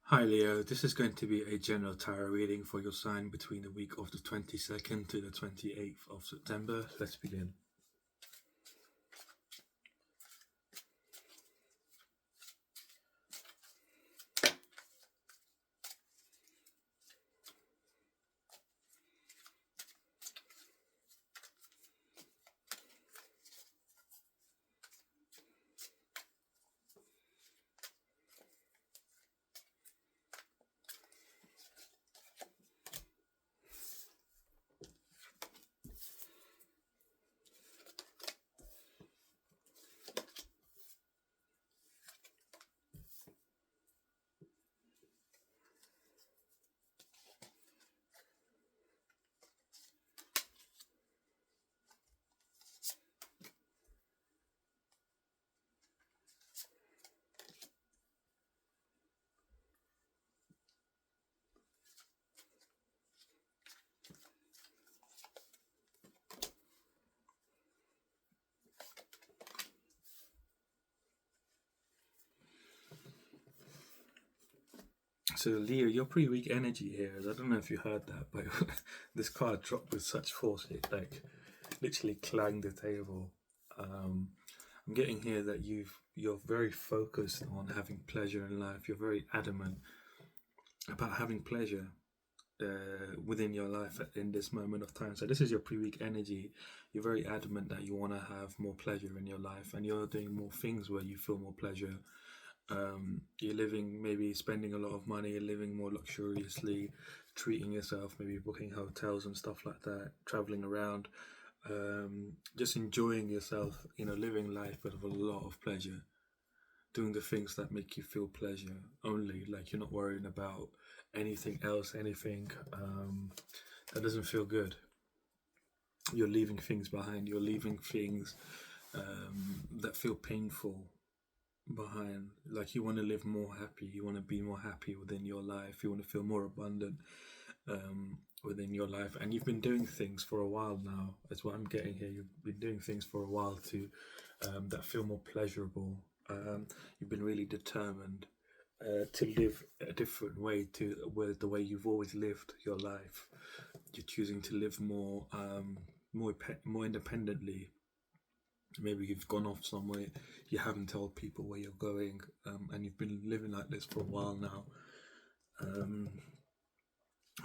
Hi Leo, this is going to be a general tarot reading for your sign between the week of the 22nd to the 28th of September. Let's begin. So Leo, your pre-week energy here is, I don't know if you heard that, but this card dropped with such force, it like literally clanged the table. I'm getting here that you're very focused on having pleasure in life. You're very adamant about having pleasure within your life in this moment of time. So this is your pre-week energy. You're very adamant that you want to have more pleasure in your life, and you're doing more things where you feel more pleasure. You're living, maybe spending a lot of money, you're living more luxuriously, treating yourself, maybe booking hotels and stuff like that, traveling around, just enjoying yourself, living life with a lot of pleasure, doing the things that make you feel pleasure only. Like you're not worrying about anything else, anything that doesn't feel good. You're leaving things behind. You're leaving things that feel painful behind. Like you want to live more happy. You want to be more happy within your life. You want to feel more abundant within your life. And you've been doing things for a while now. That's what I'm getting here. You've been doing things for a while to that feel more pleasurable. You've been really determined to live a different way to the way you've always lived your life. You're choosing to live more independently. Maybe you've gone off somewhere, you haven't told people where you're going, and you've been living like this for a while now. Um,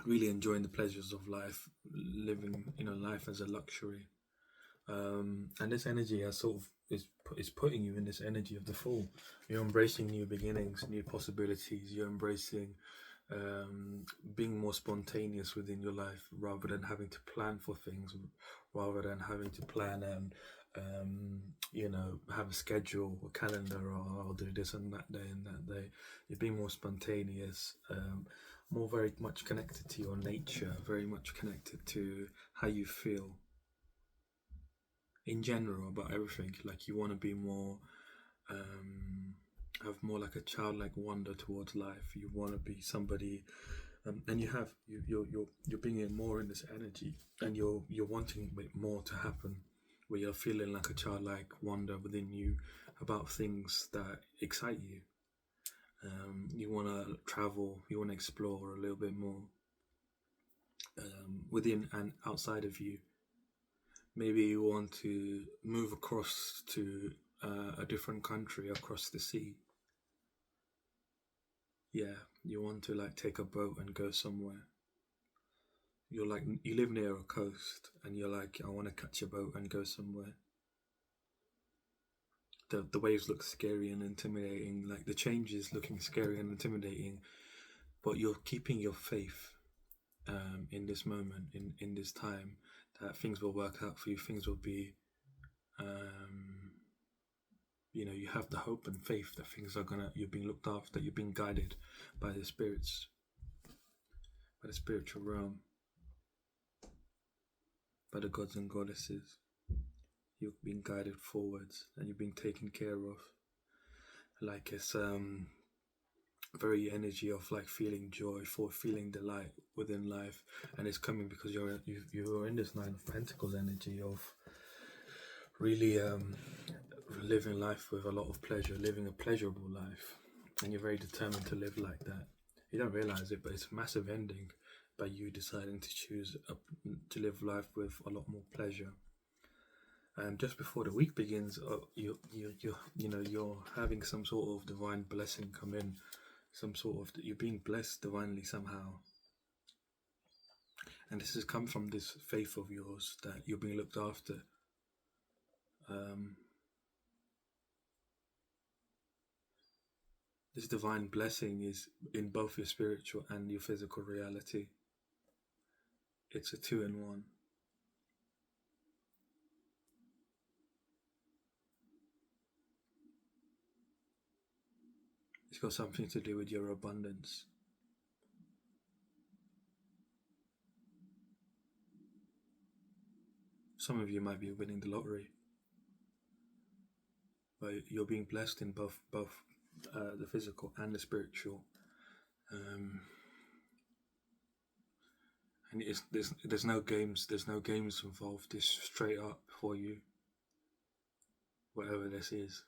really enjoying the pleasures of life, living life as a luxury. And this energy has sort of is putting you in this energy of the Fool. You're embracing new beginnings, new possibilities. You're embracing being more spontaneous within your life, rather than having to plan for things, rather than having to plan and have a schedule, a calendar, or I'll do this and that day and that day. You're being more spontaneous, more very much connected to your nature, very much connected to how you feel in general about everything. Like you want to be more, have more like a childlike wonder towards life. You want to be somebody, and you're being more in this energy, and you're wanting a bit more to happen, where you're feeling like a childlike wonder within you about things that excite you. You want to travel, you want to explore a little bit more within and outside of you. Maybe you want to move across to a different country, across the sea. Yeah, you want to like take a boat and go somewhere. You're like, you live near a coast and you're like, I want to catch a boat and go somewhere. The waves look scary and intimidating, like the changes looking scary and intimidating, but you're keeping your faith in this moment, in this time, that things will work out for you, things will be you have the hope and faith that things are gonna, you're being looked after, you're being guided by the spirits, by the spiritual realm, by the gods and goddesses. You're being guided forwards and you're being taken care of. Like it's very energy of like feeling joy, for feeling delight within life, and it's coming because you're in this Nine of Pentacles energy of really living life with a lot of pleasure, living a pleasurable life, and you're very determined to live like that. You don't realize it, but it's a massive ending by you deciding to choose to live life with a lot more pleasure. And just before the week begins, you're having some sort of divine blessing come in, some sort of you're being blessed divinely somehow, and this has come from this faith of yours that you're being looked after. Um, this divine blessing is in both your spiritual and your physical reality. It's a two in one. It's got something to do with your abundance. Some of you might be winning the lottery, but you're being blessed in both the physical and the spiritual. And there's no games. There's no games involved. It's straight up for you. Whatever this is.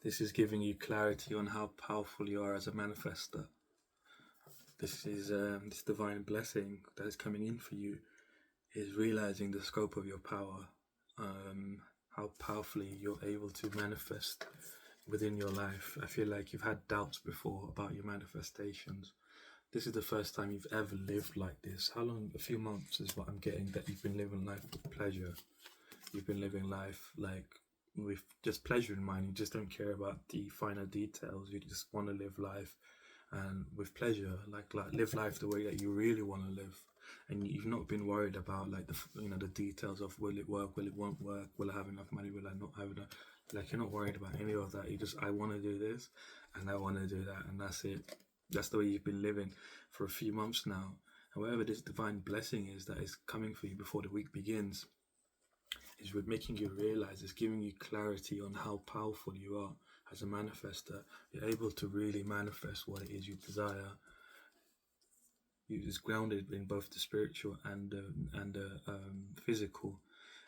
This is giving you clarity on how powerful you are as a manifester. This is this divine blessing that is coming in for you is realizing the scope of your power, how powerfully you're able to manifest within your life. I feel like you've had doubts before about your manifestations. This is the first time you've ever lived like this. How long? A few months is what I'm getting, that you've been living life with pleasure. You've been living life like with just pleasure in mind. You just don't care about the finer details. You just want to live life and with pleasure, like live life the way that you really want to live. And you've not been worried about like the details of will it work, will it won't work, will I have enough money, will I not have enough. Like, you're not worried about any of that. You just, I want to do this and I want to do that, and that's it. That's the way you've been living for a few months now. And whatever this divine blessing is that is coming for you before the week begins, is with making you realize, it's giving you clarity on how powerful you are as a manifester. You're able to really manifest what it is you desire. It's grounded in both the spiritual and the physical,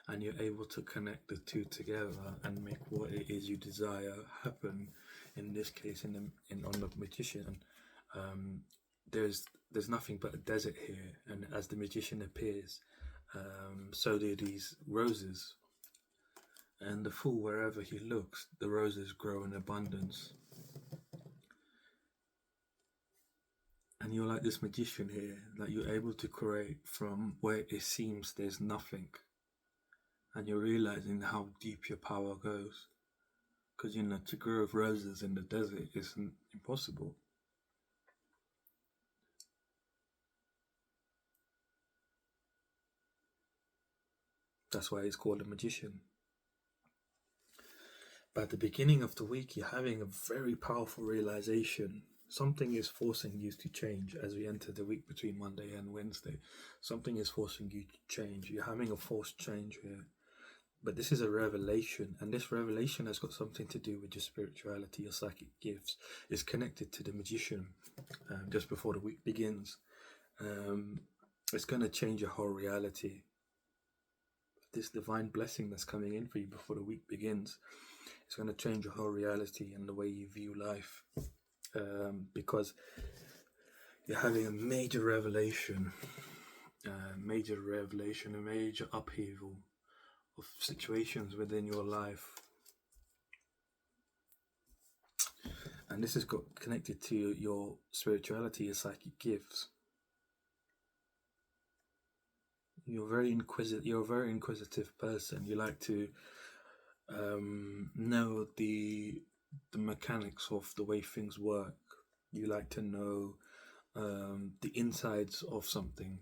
and you're able to connect the two together and make what it is you desire happen. In this case, on the magician, there's nothing but a desert here, and as the magician appears, so do these roses. And the fool, wherever he looks, the roses grow in abundance. And you're like this magician here, that you're able to create from where it seems there's nothing. And you're realizing how deep your power goes. Because, to grow roses in the desert isn't impossible. That's why it's called a magician. But at the beginning of the week, you're having a very powerful realization. Something is forcing you to change as we enter the week between Monday and Wednesday. Something is forcing you to change. You're having a forced change here. But this is a revelation, and this revelation has got something to do with your spirituality, your psychic gifts. It's connected to the magician just before the week begins. It's going to change your whole reality. This divine blessing that's coming in for you before the week begins, it's going to change your whole reality and the way you view life, because you're having a major revelation, a major upheaval of situations within your life. And this has got connected to your spirituality, your psychic gifts. You're a very inquisitive person. You like to know the mechanics of the way things work. You like to know the insides of something,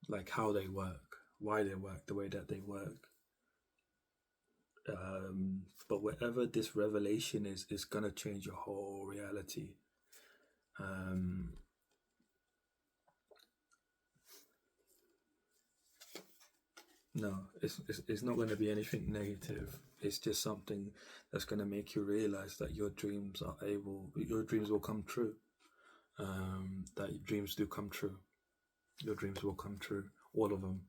like how they work, why they work the way that they work. But whatever this revelation is going to change your whole reality. No, it's not going to be anything negative. It's just something that's going to make you realize that your dreams will come true. That your dreams do come true. Your dreams will come true, all of them.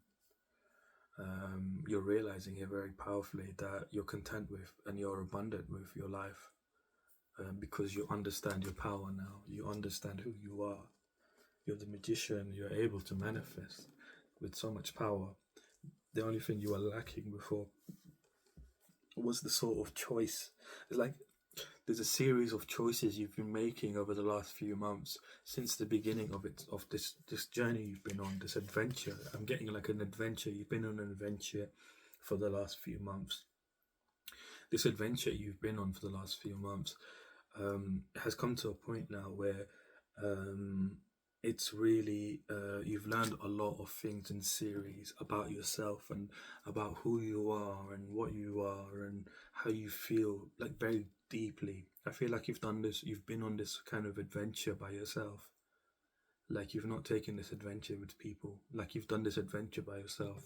You're realizing it very powerfully that you're content with and you're abundant with your life, because you understand your power now. You understand who you are. You're the magician. You're able to manifest with so much power. The only thing you were lacking before was the sort of choice. It's like there's a series of choices you've been making over the last few months since the beginning of this journey you've been on, this adventure. I'm getting like an adventure. You've been on an adventure for the last few months. This adventure you've been on for the last few months has come to a point now where um, it's really you've learned a lot of things in series about yourself and about who you are and what you are and how you feel, like very deeply. I feel like you've been on this kind of adventure by yourself. Like you've not taken this adventure with people. Like you've done this adventure by yourself.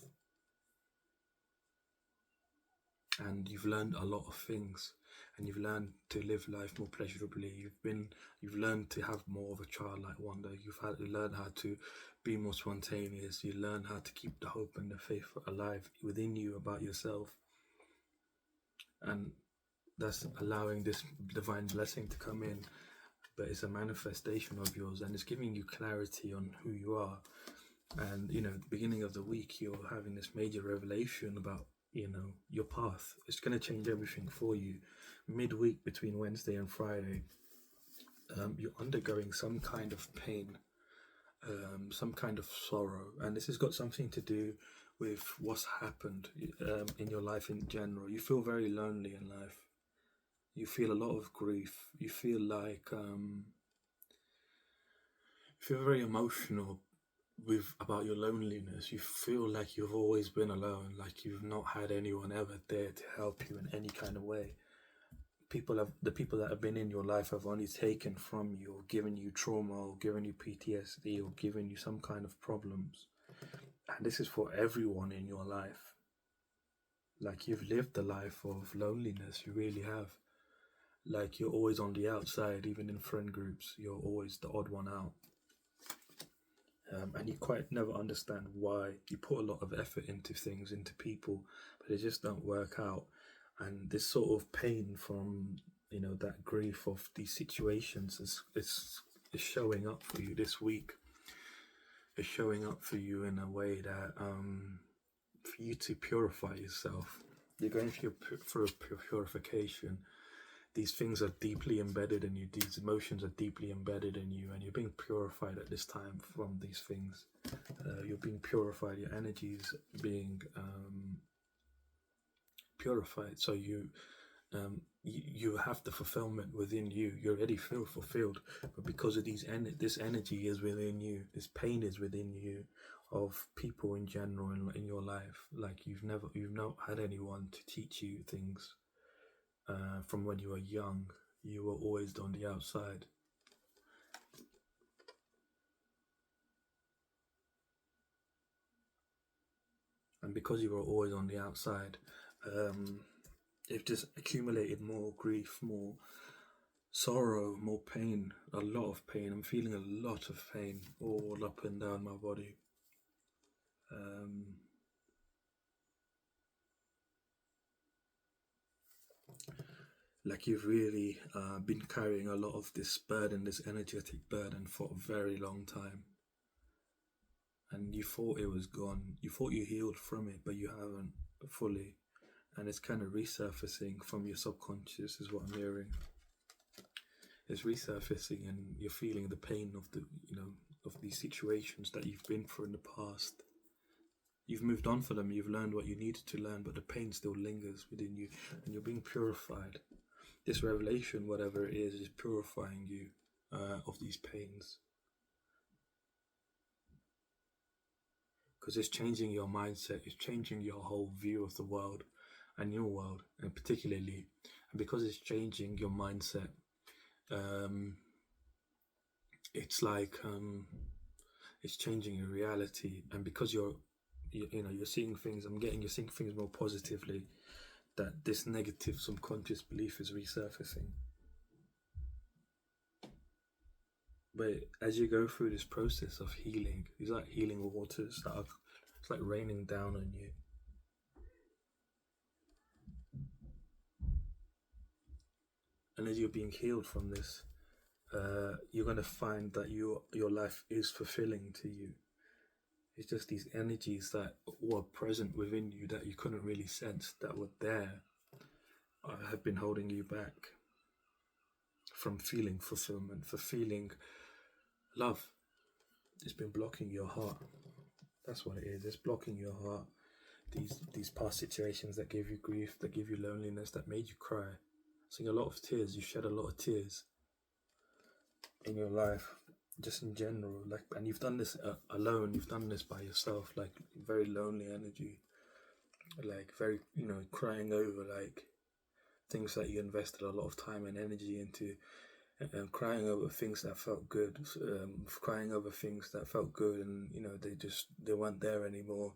And you've learned a lot of things, and you've learned to live life more pleasurably. You've learned to have more of a childlike wonder. You've had to learn how to be more spontaneous. You learn how to keep the hope and the faith alive within you about yourself, and that's allowing this divine blessing to come in. But it's a manifestation of yours, and it's giving you clarity on who you are. And at the beginning of the week, you're having this major revelation about your path. It's going to change everything for you. Midweek, between Wednesday and Friday, you're undergoing some kind of pain, some kind of sorrow, and this has got something to do with what's happened in your life in general. You feel very lonely in life. You feel a lot of grief. You feel like you feel very emotional about your loneliness. You feel like you've always been alone, like you've not had anyone ever there to help you in any kind of way. The people that have been in your life have only taken from you, or given you trauma, or given you PTSD, or given you some kind of problems. And this is for everyone in your life. Like you've lived a life of loneliness, you really have. Like you're always on the outside, even in friend groups, you're always the odd one out. And you quite never understand why. You put a lot of effort into things, into people, but they just don't work out. And this sort of pain from that grief of these situations is showing up for you this week. It's showing up for you in a way that for you to purify yourself. You're going through a purification. These things are deeply embedded in you. These emotions are deeply embedded in you, and you're being purified at this time from these things. You're being purified. Your energy's being purified. So you have the fulfillment within you. You already feel fulfilled, but because of this energy is within you. This pain is within you, of people in general in your life. Like you've not had anyone to teach you things. From when you were young, you were always on the outside. And because you were always on the outside, it just accumulated more grief, more sorrow, more pain, a lot of pain. I'm feeling a lot of pain all up and down my body. Like you've really been carrying a lot of this burden, this energetic burden, for a very long time. And you thought it was gone. You thought you healed from it, but you haven't fully. And it's kind of resurfacing from your subconscious, is what I'm hearing. It's resurfacing, and you're feeling the pain of of these situations that you've been through in the past. You've moved on for them. You've learned what you needed to learn, but the pain still lingers within you, and you're being purified. This revelation, whatever it is purifying you of these pains. Because it's changing your mindset, it's changing your whole view of the world and your world, and particularly, and because it's changing your mindset, it's like it's changing your reality. And because you're you're seeing things. You're seeing things more positively. That this negative subconscious belief is resurfacing. But as you go through this process of healing, it's like healing waters it's like raining down on you. And as you're being healed from this, you're going to find that your life is fulfilling to you. It's just these energies that were present within you that you couldn't really sense, that were there, have been holding you back from feeling fulfillment, for feeling love. It's been blocking your heart. That's what it is. It's blocking your heart. These past situations that gave you grief, that gave you loneliness, that made you cry. Seeing a lot of tears. You shed a lot of tears in your life, just in general. And you've done this alone. You've done this by yourself. Very lonely energy. Very, crying over things that you invested a lot of time and energy into. Crying over things that felt good, crying over things that felt good, and they weren't there anymore.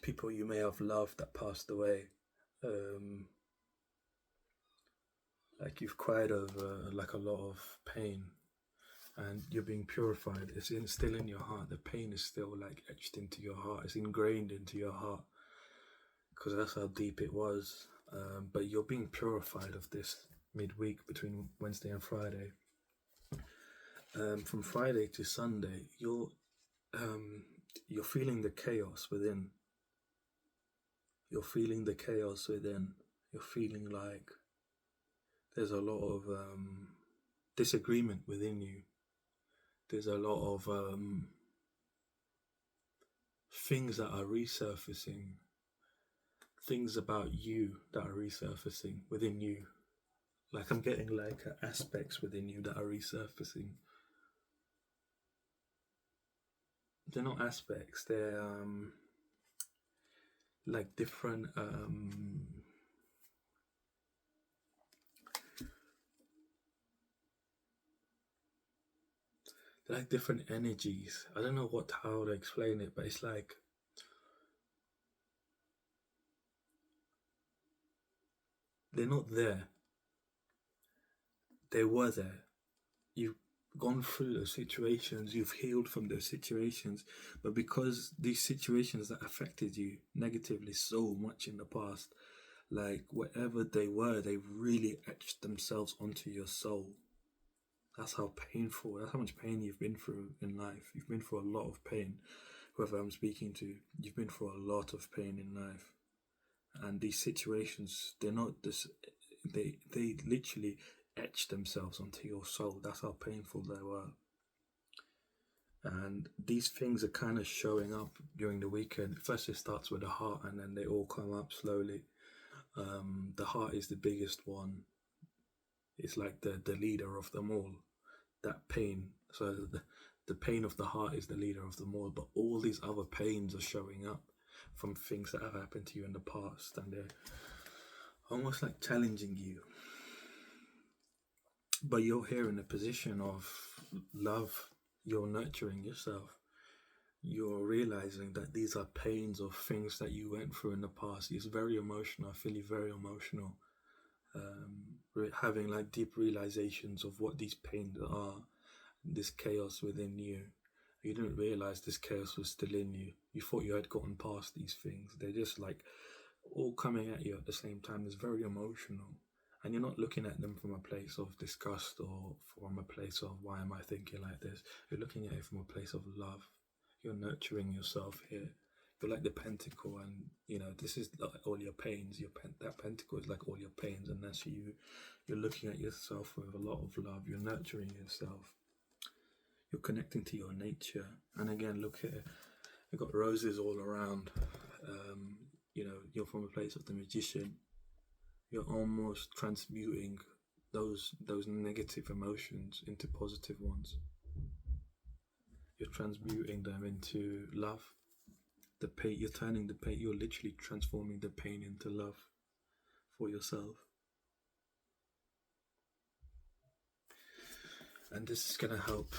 People you may have loved that passed away. You've cried over a lot of pain, and you're being purified. It's still in your heart. The pain is still etched into your heart. It's ingrained into your heart because that's how deep it was. But you're being purified of this midweek between Wednesday and Friday. From Friday to Sunday, you're feeling the chaos within. You're feeling the chaos within. You're feeling like there's a lot of disagreement within you. There's a lot of things that are resurfacing. Things about you that are resurfacing within you. I'm getting aspects within you that are resurfacing. They're not aspects, they're different they're different energies. I don't know how to explain it, but it's they're not there. They were there. You've gone through those situations, you've healed from those situations, but because these situations that affected you negatively so much in the past, whatever they were, they really etched themselves onto your soul. That's how much pain you've been through in life. You've been through a lot of pain. Whoever I'm speaking to, you've been through a lot of pain in life. And these situations, they're not this, they literally etch themselves onto your soul. That's how painful they were. And these things are kind of showing up during the weekend. First it starts with the heart, and then they all come up slowly. The heart is the biggest one. It's the leader of them all. That pain. So the pain of the heart is the leader of them all. But all these other pains are showing up from things that have happened to you in the past, and they're almost challenging you. But you're here in a position of love. You're nurturing yourself. You're realizing that these are pains of things that you went through in the past. It's very emotional. I feel you very emotional. Having deep realizations of what these pains are, this chaos within you. You didn't realize this chaos was still in you. You thought you had gotten past these things. They're just all coming at you at the same time. It's very emotional. And you're not looking at them from a place of disgust or from a place of why am I thinking like this. You're looking at it from a place of love. You're nurturing yourself here. You're like the pentacle, and this is all your pains. That pentacle is all your pains, and that's you. You're looking at yourself with a lot of love. You're nurturing yourself. You're connecting to your nature. And again, look here. You've got roses all around. You're from a place of the magician. You're almost transmuting those negative emotions into positive ones. You're transmuting them into love. The pain, you're literally transforming the pain into love for yourself. And this is going to help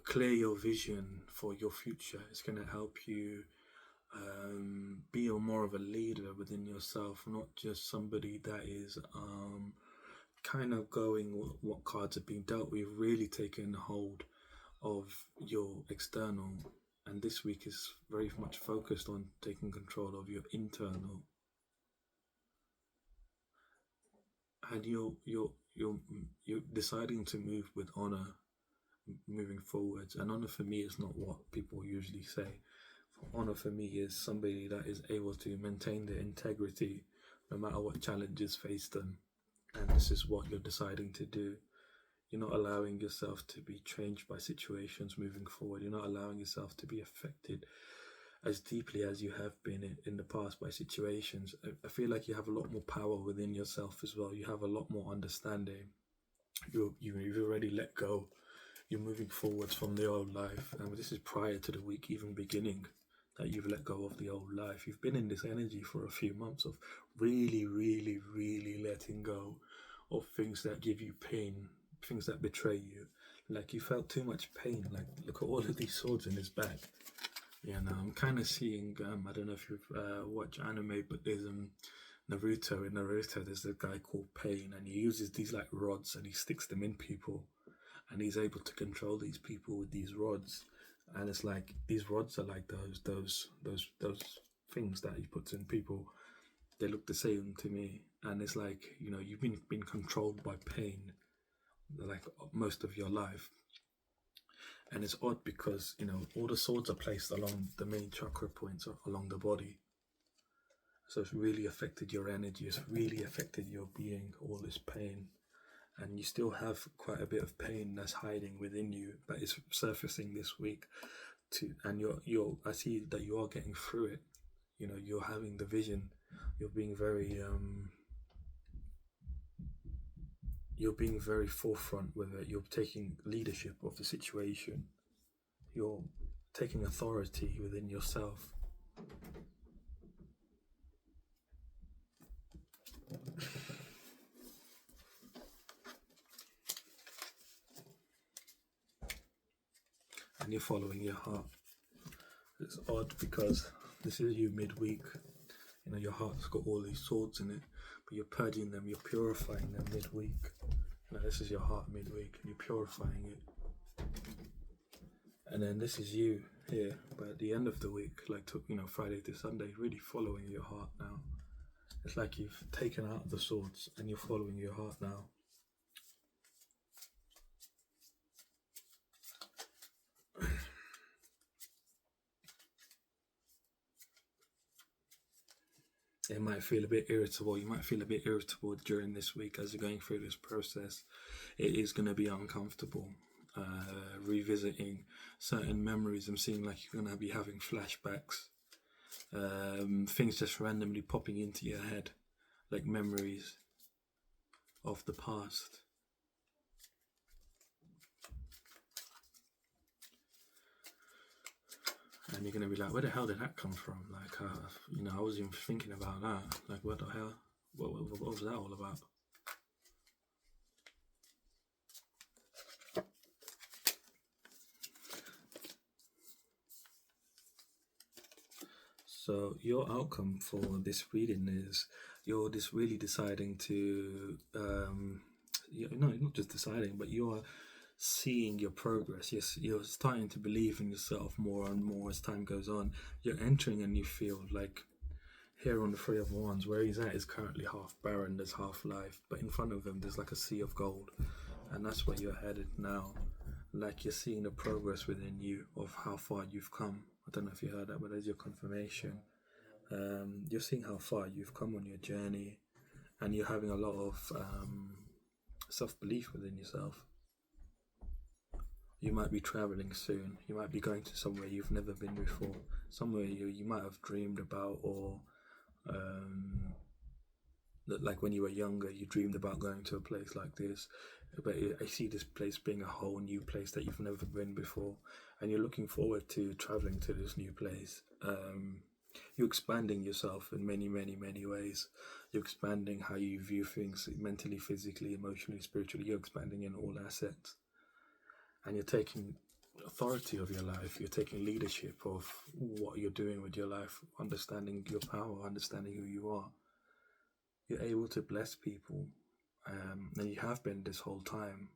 clear your vision for your future. It's going to help you be more of a leader within yourself, not just somebody that is kind of going what cards are being dealt with, really taking hold of your external. And this week is very much focused on taking control of your internal. And you're deciding to move with honor, moving forwards. And honor for me is not what people usually say. Honor for me is somebody that is able to maintain their integrity no matter what challenges face them. And this is what you're deciding to do. You're not allowing yourself to be changed by situations moving forward. You're not allowing yourself to be affected as deeply as you have been in the past by situations. I feel like you have a lot more power within yourself as well. You have a lot more understanding. You've already let go. You're moving forwards from the old life. And this is prior to the week even beginning, that you've let go of the old life. You've been in this energy for a few months of really, really, really letting go of things that give you pain, things that betray you. Like, you felt too much pain. Like, look at all of these swords in his back. Yeah, now I'm kind of seeing, I don't know if you've watched anime, but there's Naruto. In Naruto, there's a guy called Pain, and he uses these like rods and he sticks them in people, and he's able to control these people with these rods. And it's like, these rods are like those things that he puts in people. They look the same to me. And it's like, you've been controlled by pain like most of your life. And it's odd because, all the swords are placed along the main chakra points along the body. So it's really affected your energy. It's really affected your being, all this pain. And you still have quite a bit of pain that's hiding within you that is surfacing this week. And I see that you are getting through it. You're having the vision. You're being very forefront with it. You're taking leadership of the situation. You're taking authority within yourself. And you're following your heart. It's odd because this is you midweek. Your heart's got all these swords in it, but you're purging them, you're purifying them midweek. This is your heart midweek, and you're purifying it. And then this is you here, but at the end of the week, like Friday to Sunday, really following your heart now. It's like you've taken out the swords and you're following your heart now. It might feel a bit irritable. You might feel a bit irritable during this week as you're going through this process. It is going to be uncomfortable. Revisiting certain memories and seeing like you're going to be having flashbacks. Things just randomly popping into your head, like memories of the past. And you're going to be like, where the hell did that come from? Like, I wasn't even thinking about that. Like, what the hell? What was that all about? So your outcome for this reading is you're just really deciding to, not just deciding, but you're seeing your progress. Yes, you're starting to believe in yourself more and more as time goes on. You're entering a new field. Like here on the Three of Wands, where he's at is currently half barren, there's half life, but in front of him there's like a sea of gold, and that's where you're headed now. Like you're seeing the progress within you of how far you've come. I don't know if you heard that, but there's your confirmation. You're seeing how far you've come on your journey, and you're having a lot of self-belief within yourself. You might be traveling soon. You might be going to somewhere you've never been before, somewhere you might have dreamed about, or like when you were younger, you dreamed about going to a place like this. But I see this place being a whole new place that you've never been before, and you're looking forward to traveling to this new place. You're expanding yourself in many, many, many ways. You're expanding how you view things mentally, physically, emotionally, spiritually. You're expanding in all assets. And you're taking authority of your life. You're taking leadership of what you're doing with your life, understanding your power, understanding who you are. You're able to bless people, and you have been this whole time.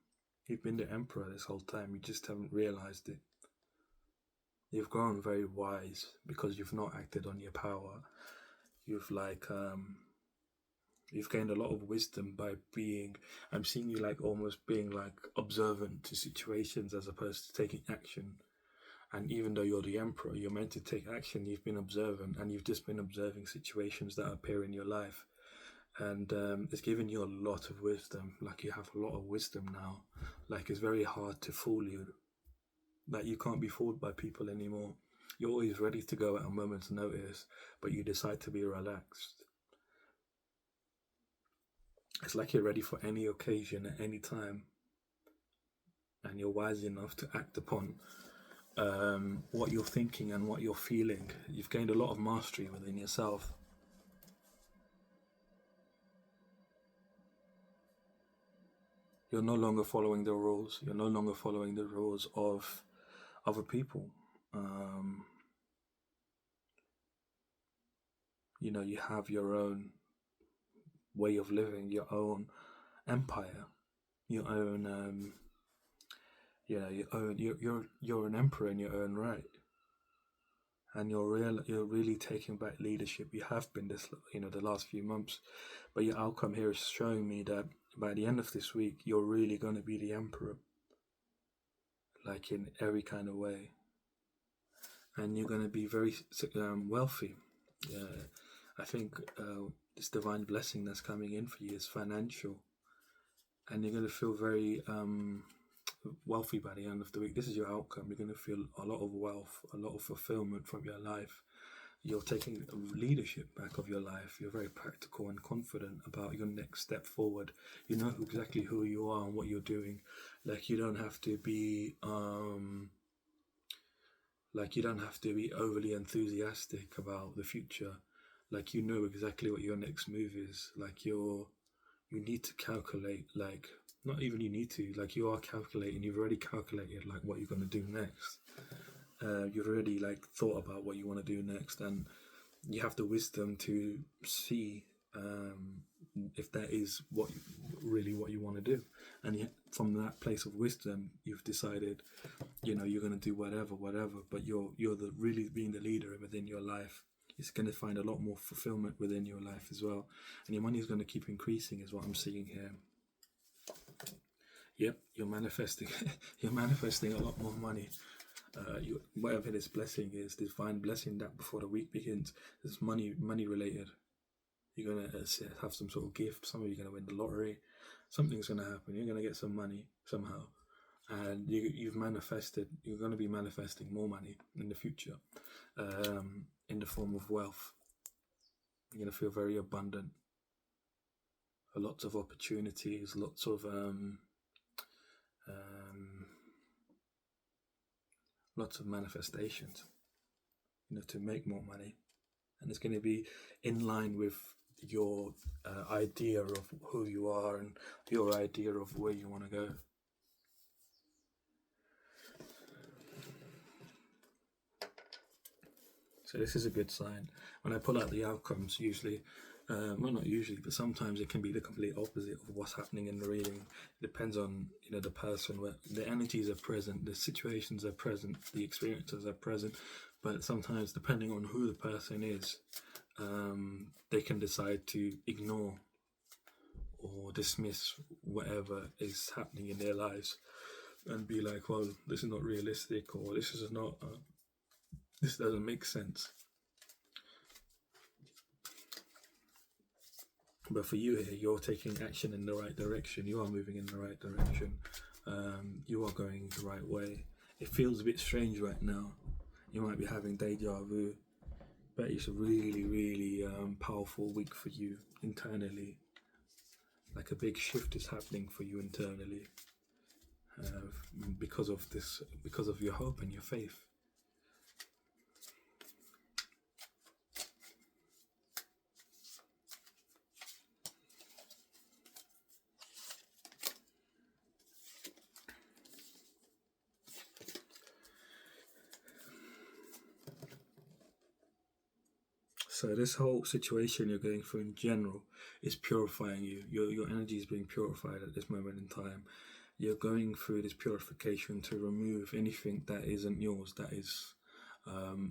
You've been the emperor this whole time. You just haven't realized it. You've grown very wise because you've not acted on your power. You've you've gained a lot of wisdom by being. I'm seeing you like almost being like observant to situations as opposed to taking action. And even though you're the emperor, you're meant to take action. You've been observant, and you've just been observing situations that appear in your life. And it's given you a lot of wisdom. Like, you have a lot of wisdom now. Like, it's very hard to fool you. Like, you can't be fooled by people anymore. You're always ready to go at a moment's notice, but you decide to be relaxed. It's like you're ready for any occasion at any time, and you're wise enough to act upon what you're thinking and what you're feeling. You've gained a lot of mastery within yourself. You're no longer following the rules. You're no longer following the rules of other people. You have your own way of living, your own empire, your own. You're an emperor in your own right, and you're really taking back leadership. You have been this, the last few months, but your outcome here is showing me that by the end of this week, you're really going to be the emperor, like in every kind of way, and you're going to be very wealthy. I think this divine blessing that's coming in for you is financial, and you're going to feel very wealthy by the end of the week. This is your outcome. You're going to feel a lot of wealth, a lot of fulfillment from your life. You're taking leadership back of your life. You're very practical and confident about your next step forward. You know exactly who you are and what you're doing. Like, you don't have to be overly enthusiastic about the future. Like, you know exactly what your next move is. Like, you need to calculate, like, not even you need to, like, you are calculating. You've already calculated like what you're going to do next. You've already like thought about what you want to do next, and you have the wisdom to see if that is what you want to do. And yet, from that place of wisdom, you've decided, you're going to do whatever. But you're really being the leader within your life. It's going to find a lot more fulfillment within your life as well, and your money is going to keep increasing, is what I'm seeing here. Yep, you're manifesting. You're manifesting a lot more money. Whatever this blessing is, this divine blessing that before the week begins, is money related. You're gonna have some sort of gift. Some of you are gonna win the lottery. Something's gonna happen. You're gonna get some money somehow, and you've manifested. You're gonna be manifesting more money in the future, in the form of wealth. You're gonna feel very abundant. Lots of opportunities. Lots of lots of manifestations, to make more money. And it's going to be in line with your idea of who you are and your idea of where you want to go. So this is a good sign. When I pull out the outcomes, usually, well, not usually, but sometimes it can be the complete opposite of what's happening in the reading. It depends on, the person, where the energies are present, the situations are present, the experiences are present, but sometimes, depending on who the person is, they can decide to ignore or dismiss whatever is happening in their lives and be like, well, this is not realistic, or this is not, this doesn't make sense. But for you here, you're taking action in the right direction. You are moving in the right direction. You are going the right way. It feels a bit strange right now. You might be having deja vu, but it's a really, really powerful week for you internally. Like, a big shift is happening for you internally because of this, because of your hope and your faith. So this whole situation you're going through in general is purifying you. Your energy is being purified at this moment in time. You're going through this purification to remove anything that isn't yours, that is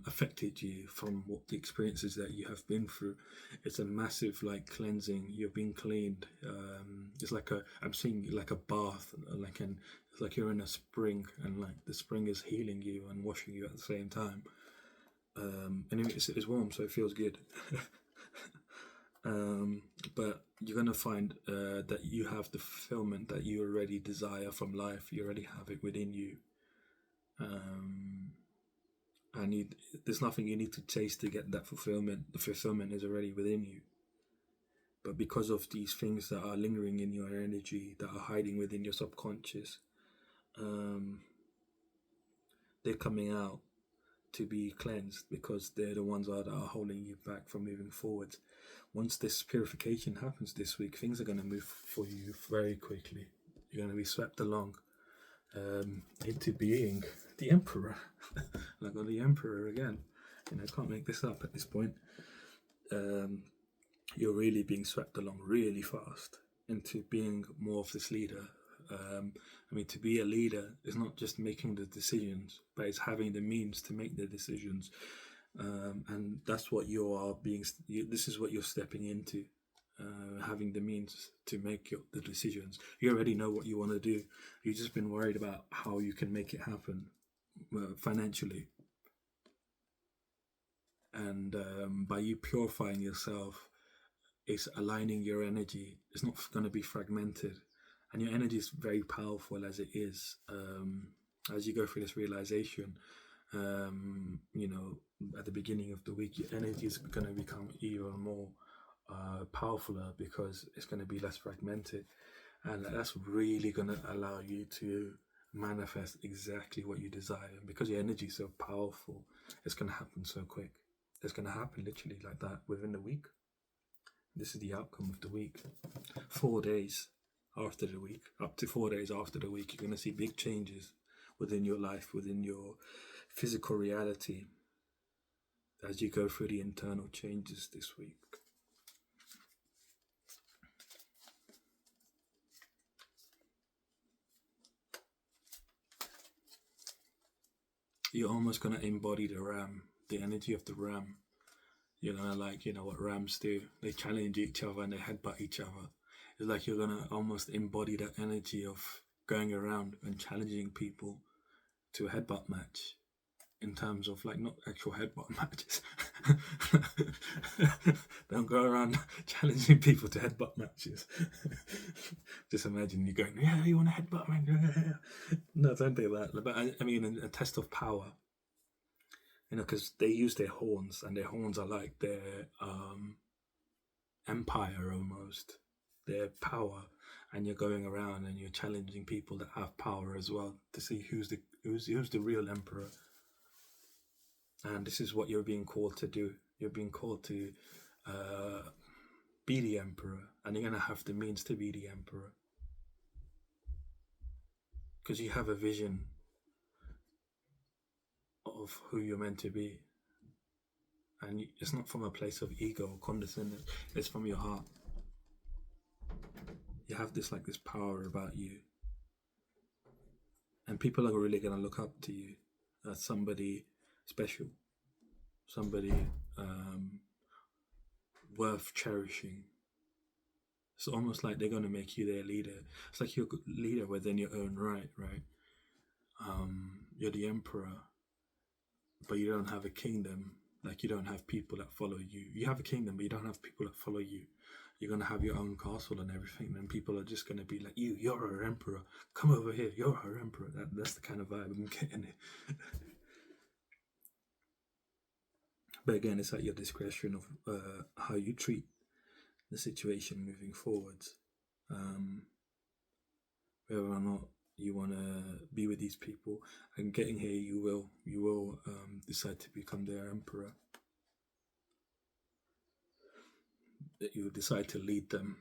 affected you from what the experiences that you have been through. It's a massive like cleansing. You're being cleaned. It's like I'm seeing like a bath, it's like you're in a spring, and like the spring is healing you and washing you at the same time. And it's warm, so it feels good. But you're gonna find that you have the fulfillment that you already desire from life. You already have it within you. Um, and there's nothing you need to chase to get that fulfillment. The fulfillment is already within you. But because of these things that are lingering in your energy, that are hiding within your subconscious, um, they're coming out to be cleansed, because they're the ones that are holding you back from moving forward. Once this purification happens this week, things are going to move for you very quickly. You're going to be swept along into being the emperor. Like, the emperor again. I can't make this up at this point. You're really being swept along really fast into being more of this leader. To be a leader is not just making the decisions, but it's having the means to make the decisions. And that's what this is what you're stepping into, having the means to make the decisions. You already know what you want to do. You've just been worried about how you can make it happen financially. And by you purifying yourself, it's aligning your energy. It's not going to be fragmented. And your energy is very powerful as it is. As you go through this realization, at the beginning of the week, your energy is going to become even more powerfuler, because it's going to be less fragmented. And that's really going to allow you to manifest exactly what you desire. And because your energy is so powerful, it's going to happen so quick. It's going to happen literally like that within the week. This is the outcome of the week. 4 days after the week, up to 4 days after the week, you're going to see big changes within your life, within your physical reality, as you go through the internal changes this week. You're almost going to embody the ram, the energy of the ram. You're going to what rams do. They challenge each other and they headbutt each other. It's like you're going to almost embody that energy of going around and challenging people to a headbutt match, in terms of like not actual headbutt matches. Don't go around challenging people to headbutt matches. Just imagine you going, yeah, you want a headbutt, man? No, don't do that. But a test of power. Because they use their horns, and their horns are like their empire almost, their power. And you're going around and you're challenging people that have power as well, to see who's the real emperor. And this is what you're being called to do. You're being called to be the emperor, and you're going to have the means to be the emperor, because you have a vision of who you're meant to be. And it's not from a place of ego or condescendence, it's from your heart. You have this power about you, and people are really going to look up to you as somebody special, somebody worth cherishing. It's almost like they're going to make you their leader. It's like you're a leader within your own right? You're the emperor, but you don't have a kingdom. Like, you don't have people that follow you. You have a kingdom, but you don't have people that follow you. You're going to have your own castle and everything, and people are just going to be like, you're our emperor. Come over here, you're our emperor. That's the kind of vibe I'm getting. But again, it's at your discretion of how you treat the situation moving forwards. Whether or not you want to be with these people, and getting here, you will decide to become their emperor. That you decide to lead them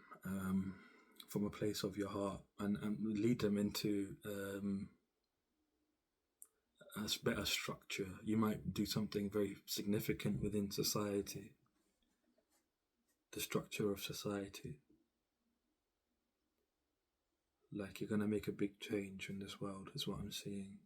from a place of your heart, and lead them into a better structure. You might do something very significant within society. the structure of society. Like you're gonna make a big change in this world, is what I'm seeing.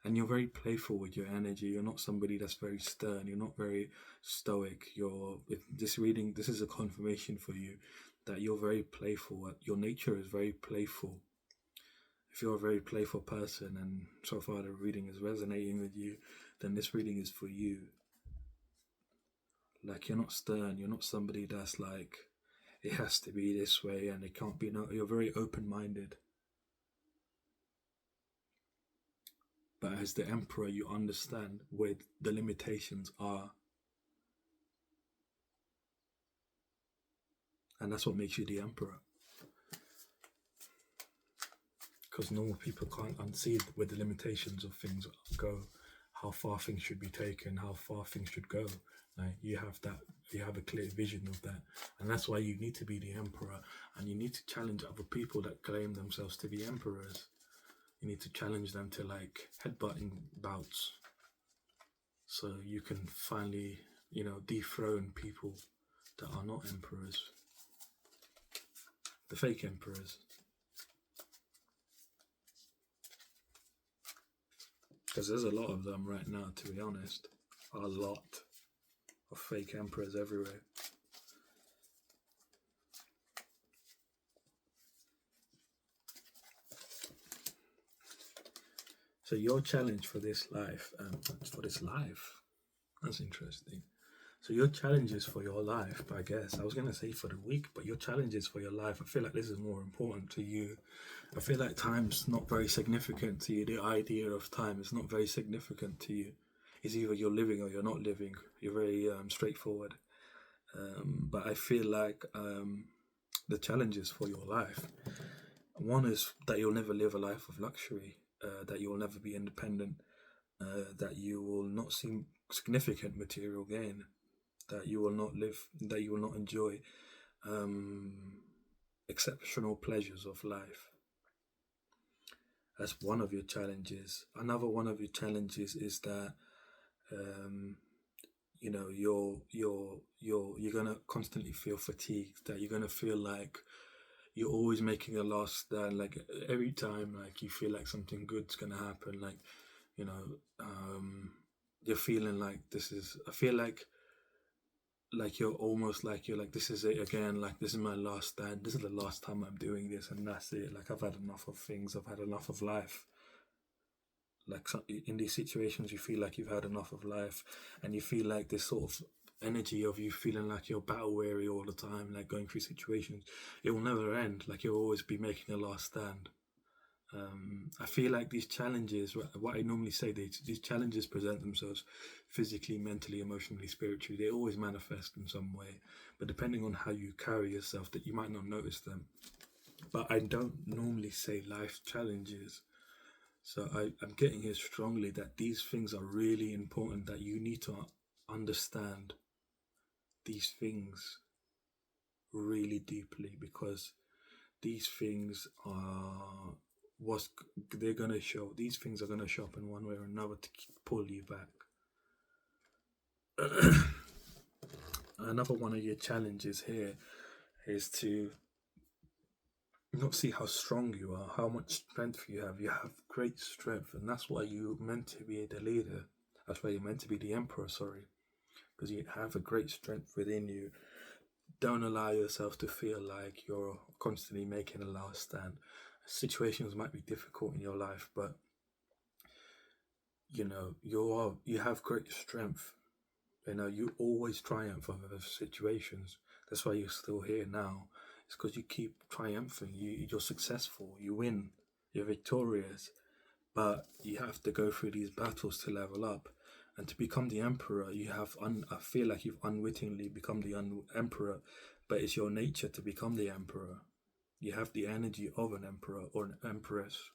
And you're very playful with your energy. You're not somebody that's very stern. You're not very stoic. You're with this reading. This is a confirmation for you that you're very playful. Your nature is very playful. If you're a very playful person, and so far the reading is resonating with you, then this reading is for you. Like you're not stern. You're not somebody that's like it has to be this way and it can't be. No, you're very open-minded. But as the emperor, you understand where the limitations are. And that's what makes you the emperor. Because normal people can't unsee where the limitations of things go, how far things should be taken, how far things should go. Like you have a clear vision of that. And that's why you need to be the emperor. And you need to challenge other people that claim themselves to be emperors. You need to challenge them to like headbutting bouts. So you can finally, dethrone people that are not emperors. The fake emperors. Because there's a lot of them right now, to be honest. A lot of fake emperors everywhere. So your challenge for this life, that's interesting. So your challenges for your life, I guess, I was going to say for the week, but your challenges for your life, I feel like this is more important to you. I feel like time's not very significant to you. The idea of time is not very significant to you. It's either you're living or you're not living. You're very straightforward. But I feel like the challenges for your life, one is that you'll never live a life of luxury, that you'll never be independent, that you will not see significant material gain, that you will not enjoy exceptional pleasures of life. That's one of your challenges. Another one of your challenges is that you're gonna constantly feel fatigued, that you're gonna feel like you're always making a last stand, like every time like you feel like something good's gonna happen, like you're feeling like I feel like you're like this is it again, like this is my last stand, this is the last time I'm doing this, and that's it, like I've had enough of things, I've had enough of life. Like in these situations you feel like you've had enough of life, and you feel like this sort of energy of you feeling like you're battle weary all the time, like going through situations, it will never end, like you'll always be making a last stand. I feel like these challenges, what I normally say, these challenges present themselves physically, mentally, emotionally, spiritually. They always manifest in some way, but depending on how you carry yourself, that you might not notice them. But I don't normally say life challenges. So I'm getting here strongly that these things are really important, that you need to understand these things really deeply, because these things are they're going to show. These things are going to show up in one way or another to pull you back. Another one of your challenges here is to not see how strong you are, how much strength you have. You have great strength, and that's why you're meant to be the leader. That's why you're meant to be the emperor, because you have a great strength within you. Don't allow yourself to feel like you're constantly making a last stand. Situations might be difficult in your life, but you have great strength. You always triumph over situations. That's why you're still here now. It's because you keep triumphing. You're successful. You win. You're victorious. But you have to go through these battles to level up. And to become the emperor, I feel like you've unwittingly become the emperor, but it's your nature to become the emperor. You have the energy of an emperor or an empress,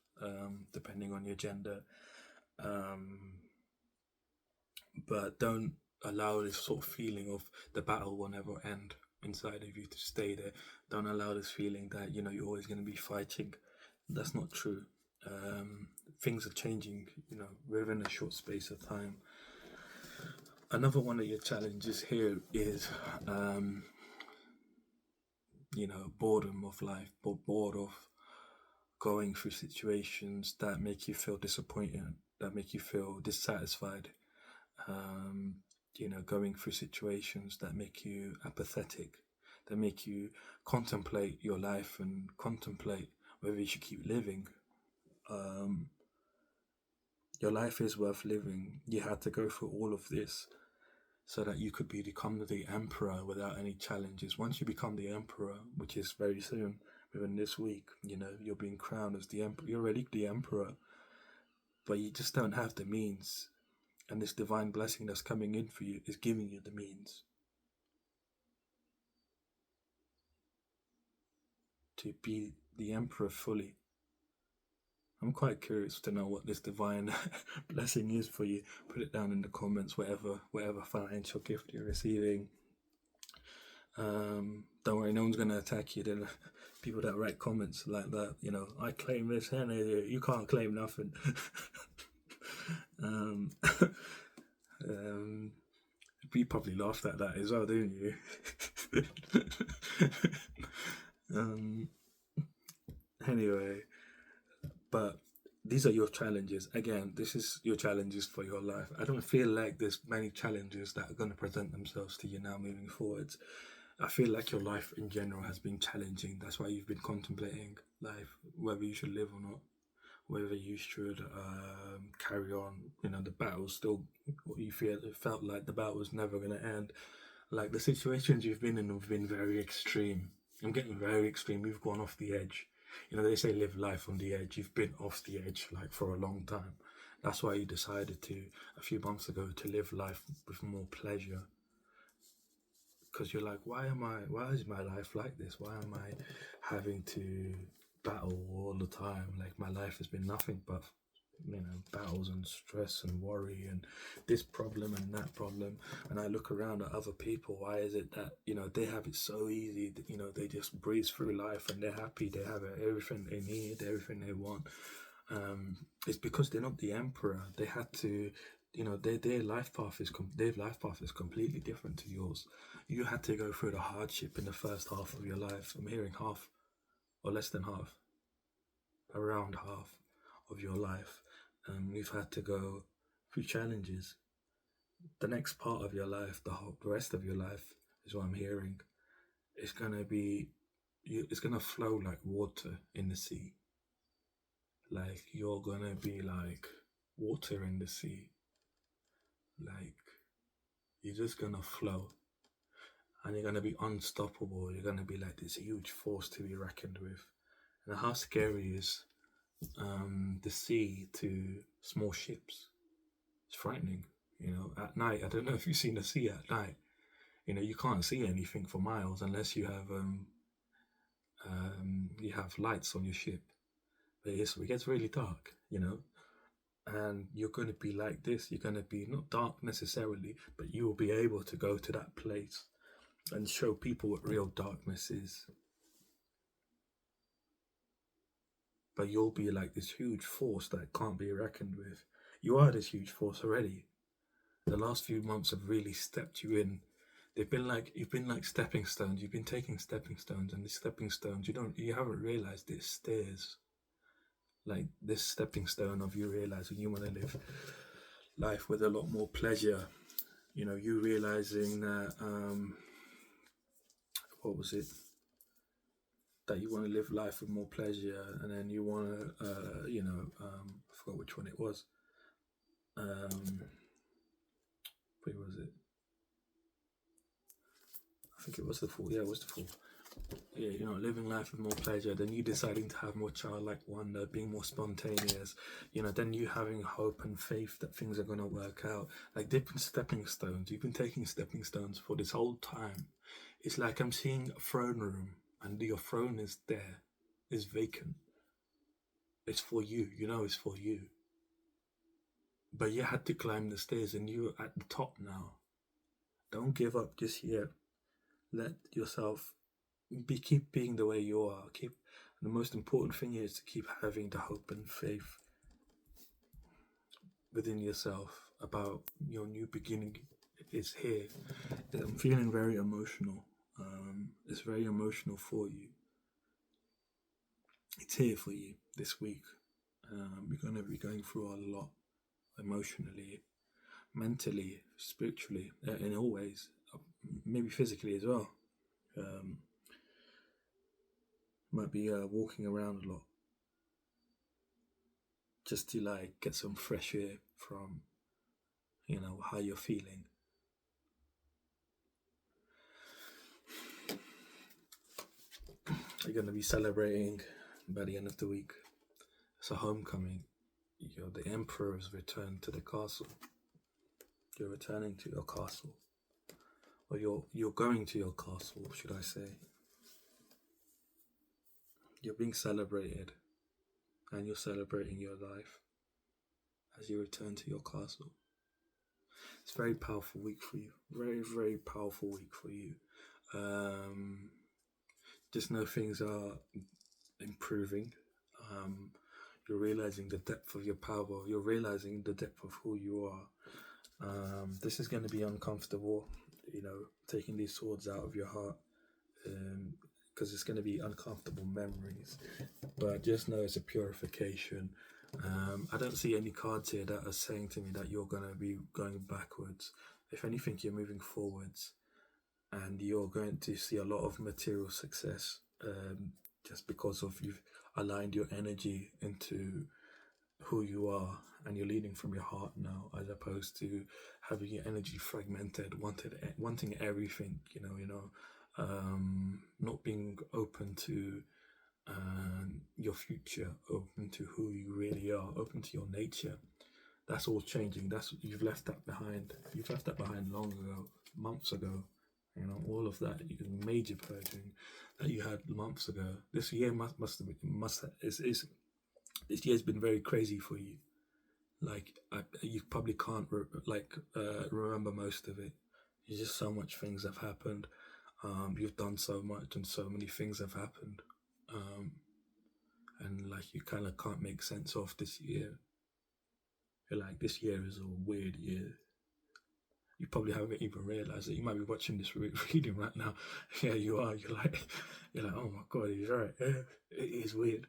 depending on your gender. But don't allow this sort of feeling of the battle will never end inside of you to stay there. Don't allow this feeling that you're always going to be fighting. That's not true. Things are changing within a short space of time. Another one of your challenges here is, um, boredom of life, but bored of going through situations that make you feel disappointed, that make you feel dissatisfied. Um, going through situations that make you apathetic, that make you contemplate your life and contemplate whether you should keep living. Um, your life is worth living. You had to go through all of this so that you could become the emperor without any challenges. Once you become the emperor, which is very soon, within this week, you're being crowned as the emperor. You're already the emperor, but you just don't have the means. And this divine blessing that's coming in for you is giving you the means to be the emperor fully. I'm quite curious to know what this divine blessing is for you. Put it down in the comments, whatever financial gift you're receiving. Don't worry, no one's gonna attack you. Then people that write comments like that, I claim this, and you can't claim nothing. um, you probably laughed at that as well, didn't you? um, anyway, but these are your challenges. Again, this is your challenges for your life. I don't feel like there's many challenges that are going to present themselves to you now moving forwards. I feel like your life in general has been challenging. That's why you've been contemplating life, whether you should live or not, whether you should carry on. The battle still. You feel it felt like the battle was never going to end. Like the situations you've been in have been very extreme. I'm getting very extreme. You've gone off the edge. They say live life on the edge. You've been off the edge like for a long time. That's why you decided to, a few months ago, to live life with more pleasure. Because you're like, why is my life like this? Why am I having to battle all the time? Like my life has been nothing but battles and stress and worry and this problem and that problem. And I look around at other people. Why is it that they have it so easy? They just breeze through life and they're happy. They have everything they need, everything they want. It's because they're not the emperor. They had to. Their life path is completely different to yours. You had to go through the hardship in the first half of your life. I'm hearing half, or less than half, around half of your life. You've had to go through challenges. The next part of your life, the rest of your life, is what I'm hearing. It's gonna be, it's gonna flow like water in the sea. Like you're gonna be like water in the sea. Like you're just gonna flow, and you're gonna be unstoppable. You're gonna be like this huge force to be reckoned with. And how scary is the sea to small ships? It's frightening. At night, I don't know if you've seen the sea at night. You can't see anything for miles unless you have lights on your ship. But it gets really dark, and you're going to be like this. You're going to be not dark necessarily, but you will be able to go to that place and show people what real darkness is. But you'll be like this huge force that can't be reckoned with. You are this huge force already. The last few months have really stepped you in. You've been like stepping stones. You've been taking stepping stones, and these stepping stones, you haven't realized it's stairs. Like this stepping stone of you realizing you want to live life with a lot more pleasure. You realizing that what was it? That you want to live life with more pleasure, and then you want to, I forgot which one it was. Where was it? I think it was the Fool. Yeah, it was the Fool. Yeah, living life with more pleasure, then you deciding to have more childlike wonder, being more spontaneous, then you having hope and faith that things are going to work out. Like different stepping stones. You've been taking stepping stones for this whole time. It's like I'm seeing a throne room, and your throne is there, is vacant. It's for you, it's for you. But you had to climb the stairs, and you're at the top now. Don't give up just yet. Let yourself keep being the way you are. The most important thing is to keep having the hope and faith within yourself about your new beginning is here. I'm feeling very emotional. It's very emotional for you. It's here for you this week. You're going to be going through a lot emotionally, mentally, spiritually, in all ways, maybe physically as well. Um, might be walking around a lot just to like get some fresh air from how you're feeling. You're going to be celebrating by the end of the week. It's a homecoming. The emperor has returned to the castle. You're returning to your castle, or you're going to your castle, should I say? You're being celebrated, and you're celebrating your life as you return to your castle. It's a very powerful week for you. Very, very powerful week for you. Just know things are improving. You're realizing the depth of your power. You're realizing the depth of who you are. This is going to be uncomfortable, taking these swords out of your heart, because it's going to be uncomfortable memories. But just know it's a purification. I don't see any cards here that are saying to me that you're going to be going backwards. If anything, you're moving forwards, and you're going to see a lot of material success, just because of you've aligned your energy into who you are, and you're leading from your heart now, as opposed to having your energy fragmented, wanting everything, not being open to your future, open to who you really are, open to your nature. That's all changing. You've left that behind. You've left that behind long ago, months ago. All of that major purging that you had months ago. This year this year's been very crazy for you. Like you probably can't remember most of it. There's just so much things have happened. You've done so much, and so many things have happened. And like you kind of can't make sense of this year. You're like, this year is a weird year. You probably haven't even realized it. You might be watching this reading right now. Yeah, you are. You're like, oh my god, he's right. It is weird.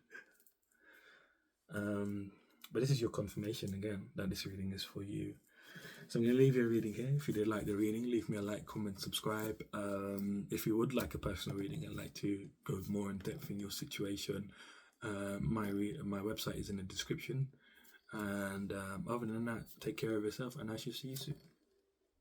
But this is your confirmation again that this reading is for you. So I'm going to leave your reading here. If you did like the reading, leave me a like, comment, subscribe. If you would like a personal reading and like to go more in depth in your situation, my website is in the description. And other than that, take care of yourself, and I shall see you soon.